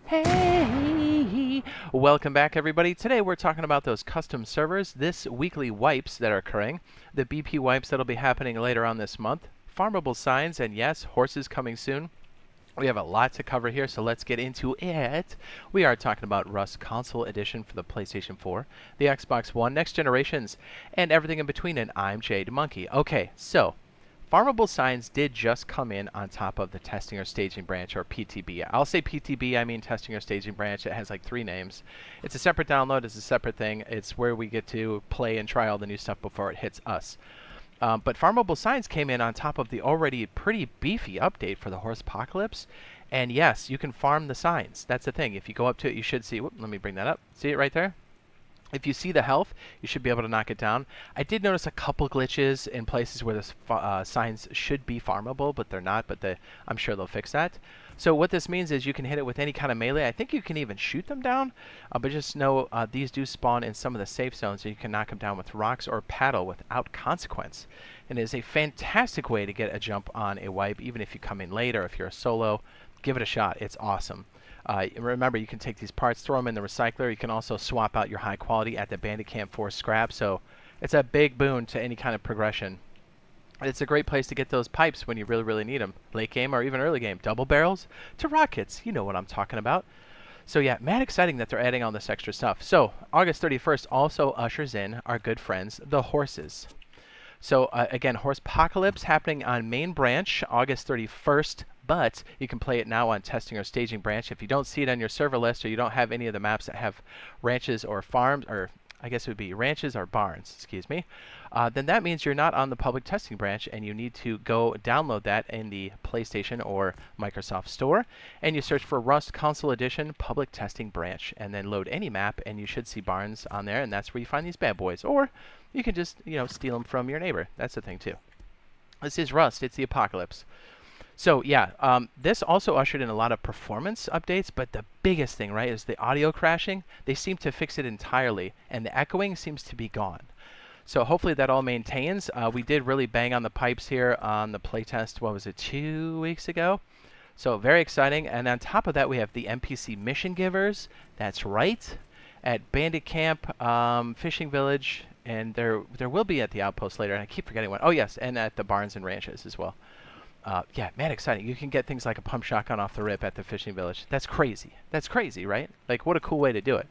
Hey! Welcome back, everybody. Today we're talking about those custom servers, this weekly wipes that are occurring, the BP wipes that'll be happening later on this month, farmable signs, and yes, horses coming soon. We have a lot to cover here, so let's get into it. We are talking about Rust Console Edition for the PlayStation 4, the Xbox One, next generations, and everything in between, and I'm Jade Monkey. Okay, so farmable signs did just come in on top of the testing or staging branch, or PTB. I'll say PTB, I mean testing or staging branch. It has like 3 names. It's a separate download, it's a separate thing. It's where we get to play and try all the new stuff before it hits us. But farmable signs came in on top of the already pretty beefy update for the horse apocalypse. And yes, you can farm the signs. That's the thing. If you go up to it, you should see, whoop, let me bring that up. See it right there? If you see the health, you should be able to knock it down. I did notice a couple glitches in places where the signs should be farmable, but they're not, but I'm sure they'll fix that. So what this means is you can hit it with any kind of melee. I think you can even shoot them down, but just know these do spawn in some of the safe zones, so you can knock them down with rocks or paddle without consequence. And it is a fantastic way to get a jump on a wipe, even if you come in late or if you're a solo. Give it a shot. It's awesome. Remember, you can take these parts, throw them in the recycler. You can also swap out your high quality at the Bandicamp for scrap, so it's a big boon to any kind of progression. It's a great place to get those pipes when you really, really need them. Late game or even early game. Double barrels to rockets. You know what I'm talking about. So yeah, man, exciting that they're adding all this extra stuff. So August 31st also ushers in our good friends, the horses. So again, Horse Apocalypse happening on main branch August 31st, but you can play it now on testing or staging branch. If you don't see it on your server list, or you don't have any of the maps that have ranches or farms, or I guess it would be ranches or barns, excuse me, then that means you're not on the public testing branch, and you need to go download that in the PlayStation or Microsoft Store, and you search for Rust Console Edition Public Testing Branch, and then load any map, and you should see barns on there, and that's where you find these bad boys. Or you can just, steal them from your neighbor. That's the thing, too. This is Rust. It's the apocalypse. So yeah, this also ushered in a lot of performance updates, but the biggest thing, right, is the audio crashing. They seem to fix it entirely, and the echoing seems to be gone. So hopefully that all maintains. We did really bang on the pipes here on the playtest, what was it, 2 weeks ago? So very exciting. And on top of that, we have the NPC mission givers. That's right. At Bandit Camp, Fishing Village, and there will be at the Outpost later, and I keep forgetting one. Oh yes, and at the Barns and Ranches as well. Yeah, man, exciting. You can get things like a pump shotgun off the rip at the Fishing Village. That's crazy. That's crazy, right? Like, what a cool way to do it.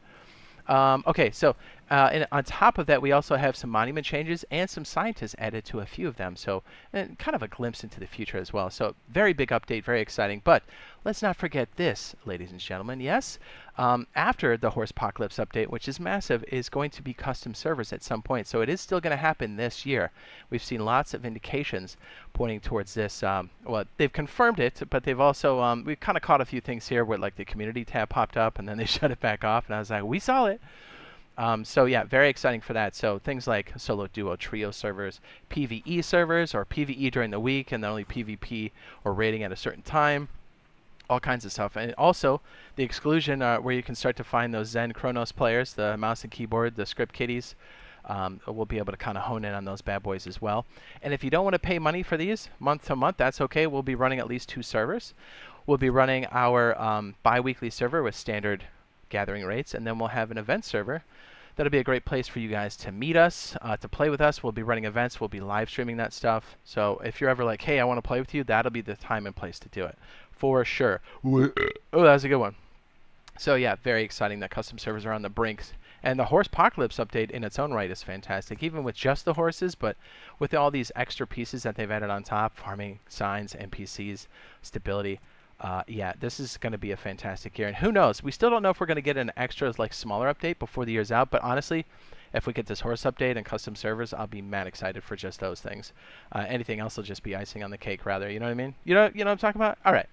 Okay, so and on top of that, we also have some monument changes and some scientists added to a few of them. So and kind of a glimpse into the future as well. So very big update, very exciting. But let's not forget this, ladies and gentlemen. Yes, after the Horse Apocalypse update, which is massive, is going to be custom servers at some point. So it is still going to happen this year. We've seen lots of indications pointing towards this. Well, they've confirmed it, but they've also, we've kind of caught a few things here where like the community tab popped up and then they shut it back off. And I was like, we saw it. So yeah, very exciting for that. So things like solo, duo, trio servers, PvE servers, or PvE during the week and then only PvP or raiding at a certain time. All kinds of stuff. And also the exclusion where you can start to find those Zen Kronos players, the mouse and keyboard, the script kiddies. We'll be able to kind of hone in on those bad boys as well. And if you don't want to pay money for these month to month, that's okay. We'll be running at least 2 servers. We'll be running our bi-weekly server with standard gathering rates, and then we'll have an event server. That'll be a great place for you guys to meet us, to play with us. We'll be running events. We'll be live streaming that stuff. So if you're ever like, hey, I want to play with you, that'll be the time and place to do it. For sure. Oh, that was a good one. So yeah, very exciting that custom servers are on the brink. And the Horse Apocalypse update in its own right is fantastic, even with just the horses, but with all these extra pieces that they've added on top, farming, signs, NPCs, stability. Yeah, this is going to be a fantastic year. And who knows? We still don't know if we're going to get an extra, like, smaller update before the year's out. But honestly, if we get this horse update and custom servers, I'll be mad excited for just those things. Anything else will just be icing on the cake, rather. You know what I mean? You know what I'm talking about? All right.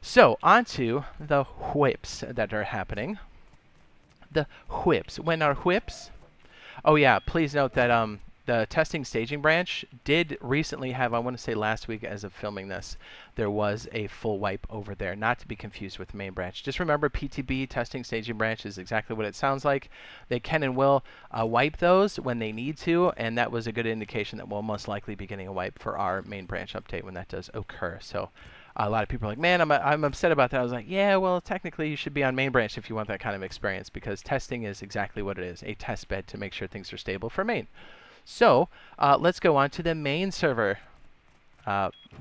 So, on to the whips that are happening. The whips. When are whips? Oh, yeah. Please note that the testing staging branch did recently have, I want to say last week as of filming this, there was a full wipe over there, not to be confused with the main branch. Just remember, PTB, testing staging branch, is exactly what it sounds like. They can and will wipe those when they need to, and that was a good indication that we'll most likely be getting a wipe for our main branch update when that does occur. So A lot of people are like, man, I'm upset about that. I was like, yeah, well, technically you should be on main branch if you want that kind of experience, because testing is exactly what it is, a test bed to make sure things are stable for main. So let's go on to the main server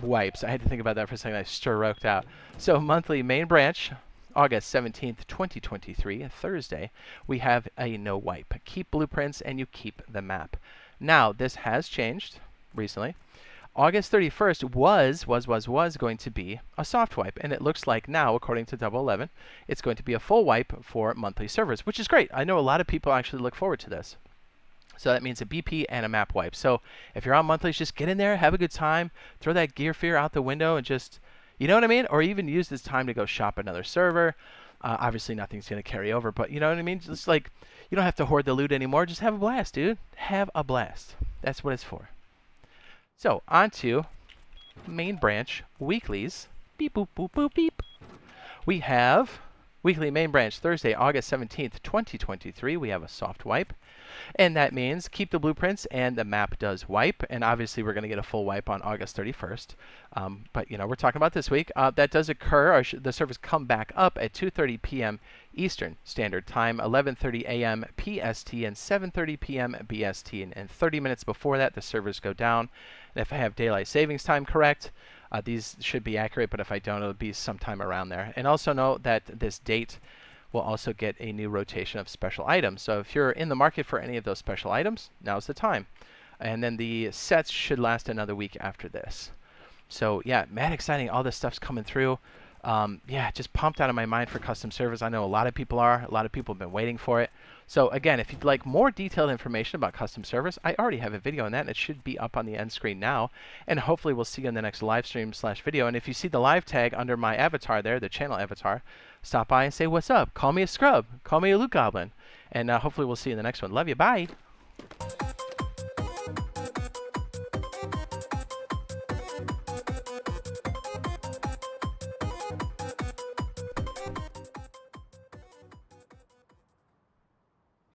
wipes. I had to think about that for a second. I stroked out. So monthly main branch, August 17th, 2023, Thursday, we have a no wipe. Keep blueprints and you keep the map. Now, this has changed recently. August 31st was going to be a soft wipe, and it looks like now, according to Double 11, it's going to be a full wipe for monthly servers, which is great. I know a lot of people actually look forward to this. So that means a BP and a map wipe. So if you're on monthlies, just get in there, have a good time, throw that gear fear out the window, and just, you know what I mean? Or even use this time to go shop another server. Obviously, nothing's going to carry over, but you know what I mean? Just like, you don't have to hoard the loot anymore. Just have a blast, dude. Have a blast. That's what it's for. So, on to main branch weeklies. Beep, boop, boop, boop, beep. We have weekly main branch Thursday, August 17th, 2023. We have a soft wipe. And that means keep the blueprints and the map does wipe. And obviously, we're going to get a full wipe on August 31st. But, you know, we're talking about this week. That does occur. The servers come back up at 2:30 p.m. Eastern Standard Time, 11:30 a.m. PST, and 7:30 p.m. BST. And 30 minutes before that, the servers go down. And if I have daylight savings time correct, these should be accurate, but if I don't, it'll be sometime around there. And also note that this date will also get a new rotation of special items. So if you're in the market for any of those special items, now's the time. And then the sets should last another week after this. So yeah, mad exciting. All this stuff's coming through. Yeah, just pumped out of my mind for custom servers. I know a lot of people are. A lot of people have been waiting for it. So again, if you'd like more detailed information about custom servers, I already have a video on that, and it should be up on the end screen now. And hopefully we'll see you in the next live stream / video. And if you see the live tag under my avatar there, the channel avatar, stop by and say what's up. Call me a scrub. Call me a loot goblin. And hopefully we'll see you in the next one. Love you. Bye.